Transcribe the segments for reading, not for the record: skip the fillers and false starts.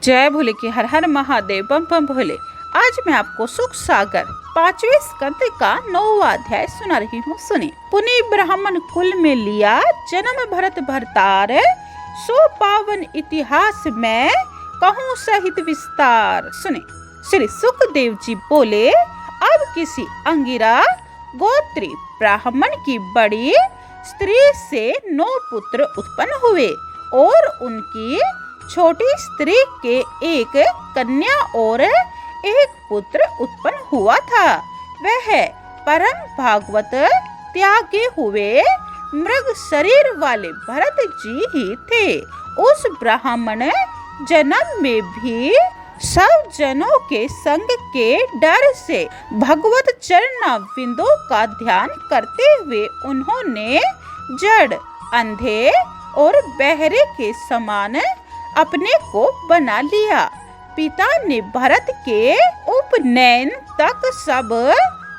जय भोले की हर हर महादेव बम बम भोले। आज मैं आपको सुख सागर 5वें स्कंद का 9वां अध्याय सुना रही हूँ। सुनिए। पुनि ब्राह्मण कुल में लिया जन्म भरत भरतार, सो पावन इतिहास में कहूँ सहित विस्तार। सुने। श्री सुखदेव जी बोले, अब किसी अंगिरा गोत्री ब्राह्मण की बड़ी स्त्री से 9 पुत्र उत्पन्न हुए और उनकी छोटी स्त्री के एक कन्या और एक पुत्र उत्पन्न हुआ था। वह परम भागवत त्यागे हुए मृग शरीर वाले भरत जी ही थे। उस ब्राह्मण जन्म में भी सब जनों के संग के डर से भगवत चरणारविंदों का ध्यान करते हुए उन्होंने जड़, अंधे और बहरे के समान अपने को बना लिया। पिता ने भरत के उपनयन तक सब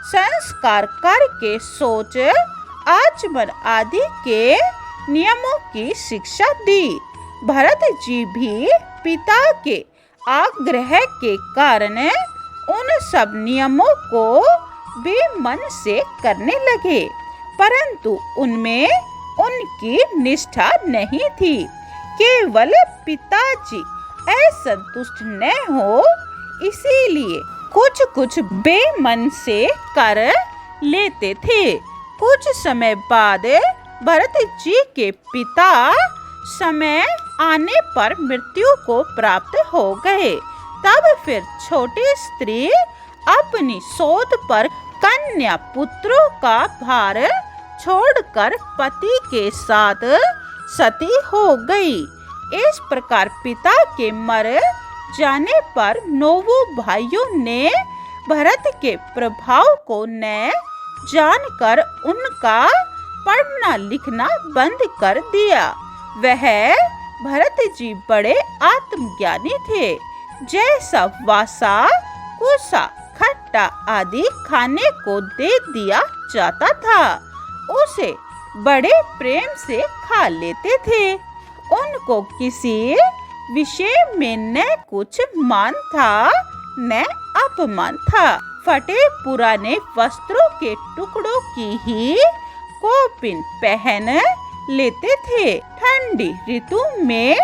संस्कार करके सोच, आचमन आदि के नियमों की शिक्षा दी। भरत जी भी पिता के आग्रह के कारण उन सब नियमों को बेमन से करने लगे, परंतु उनमें उनकी निष्ठा नहीं थी। केवल पिताजी असंतुष्ट न हो, इसीलिए कुछ कुछ बेमन से कर लेते थे। कुछ समय बाद भरत जी के पिता समय आने पर मृत्यु को प्राप्त हो गए। तब फिर छोटी स्त्री अपनी शोध पर कन्या पुत्रों का भार छोड़कर पति के साथ सती हो गई। इस प्रकार पिता के मर जाने पर 9 भाइयों ने भरत के प्रभाव को न जानकर उनका पढ़ना लिखना बंद कर दिया। वह भरत जी बड़े आत्मज्ञानी थे। जैसा वासा, कुसा, खट्टा आदि खाने को दे दिया जाता था, उसे बड़े प्रेम से खा लेते थे। उनको किसी विषय में न कुछ मान था न अपमान था। फटे पुराने वस्त्रों के टुकड़ों की ही कौपिन पहन लेते थे। ठंडी ऋतु में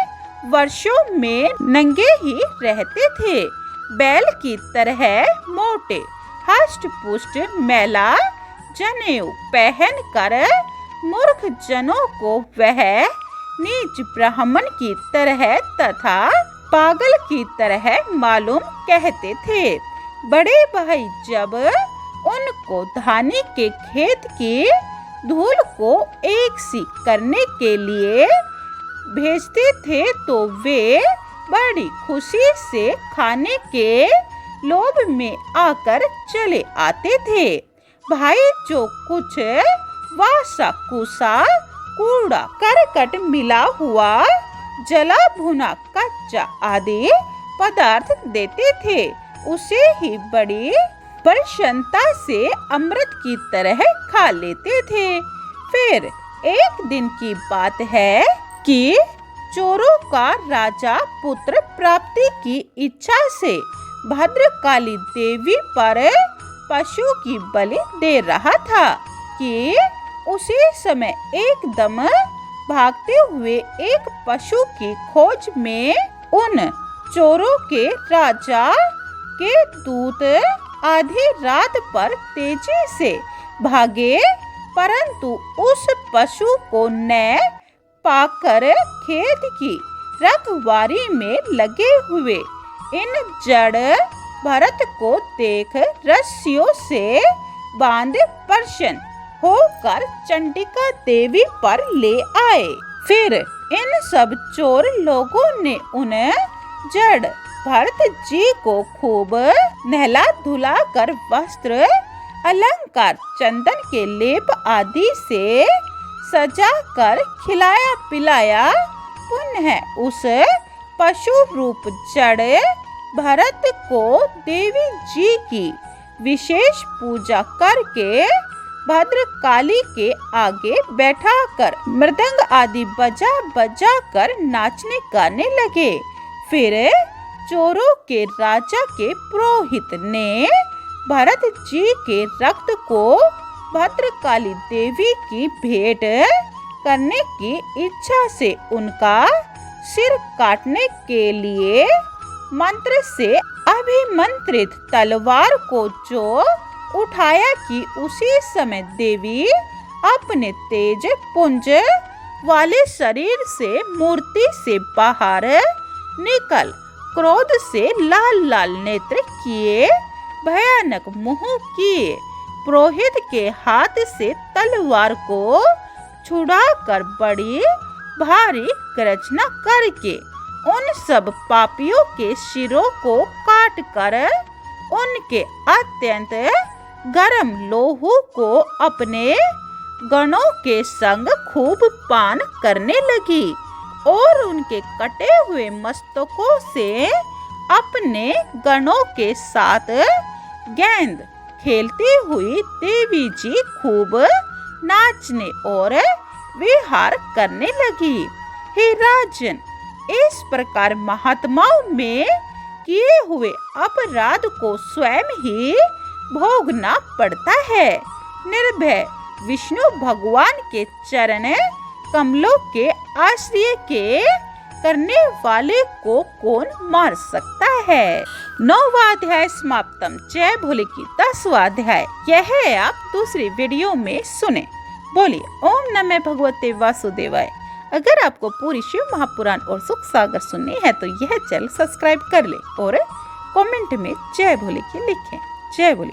वर्षों में नंगे ही रहते थे। बैल की तरह मोटे हष्ट पुष्ट मैला जनेऊ पहन कर मूर्ख जनों को वह नीच ब्राह्मण की तरह तथा पागल की तरह मालूम कहते थे। बड़े भाई जब उनको धानी के खेत की धूल को एक सी करने के लिए भेजते थे तो वे बड़ी खुशी से खाने के लोभ में आकर चले आते थे। भाई जो कुछ वासा कुसा कूड़ा करकट मिला हुआ जला भुना कच्चा आदि पदार्थ देते थे, उसे ही बड़ी प्रसन्नता से अमृत की तरह खा लेते थे। फिर एक दिन की बात है कि चोरों का राजा पुत्र प्राप्ति की इच्छा से भद्रकाली देवी पर पशु की बलि दे रहा था कि उसी समय एकदम भागते हुए एक पशु की खोज में उन चोरों के राजा के दूत आधी रात पर तेजी से भागे, परंतु उस पशु को न पाकर खेत की रखवारी में लगे हुए इन जड़ भरत को देख रस्सियों से बांध प्रसन्न होकर चंडिका देवी पर ले आए। फिर इन सब चोर लोगों ने उन्हें जड़ भरत जी को खूब नहला धुला कर वस्त्र, अलंकार, चंदन के लेप आदि से सजा कर खिलाया पिलाया। पुनः उस पशु रूप जड़ भरत को देवी जी की विशेष पूजा करके भद्रकाली के आगे बैठाकर मृदंग आदि बजा बजा कर नाचने गाने लगे। फिर चोरों के राजा के पुरोहित ने भरत जी के रक्त को भद्रकाली देवी की भेंट करने की इच्छा से उनका सिर काटने के लिए मंत्र से अभिमंत्रित तलवार को जो उठाया कि उसी समय देवी अपने तेज पुंज वाले शरीर से मूर्ति से बाहर निकल क्रोध से लाल लाल नेत्र किए भयानक मुंह किए पुरोहित के हाथ से तलवार को छुड़ाकर बड़ी भारी गर्जना करके उन सब पापियों के सिरों को काट कर उनके अत्यंत गर्म लोहू को अपने गणों के संग खूब पान करने लगी और उनके कटे हुए मस्तकों से अपने गणों के साथ गेंद खेलती हुई देवी जी खूब नाचने और विहार करने लगी। हे राजन, इस प्रकार महात्माओं में किए हुए अपराध को स्वयं ही भोगना पड़ता है। निर्भय विष्णु भगवान के चरण कमलों के आश्रय के करने वाले को कौन मार सकता है। 9वां अध्याय समाप्तम। जय भोले की 10वां अध्याय यह आप दूसरी वीडियो में सुने। बोलिए ओम नमः भगवते वासुदेवाय। अगर आपको पूरी शिव महापुराण और सुख सागर सुननी है तो यह चैनल सब्सक्राइब कर ले और कमेंट में जय भोले की लिखें। जय भोले।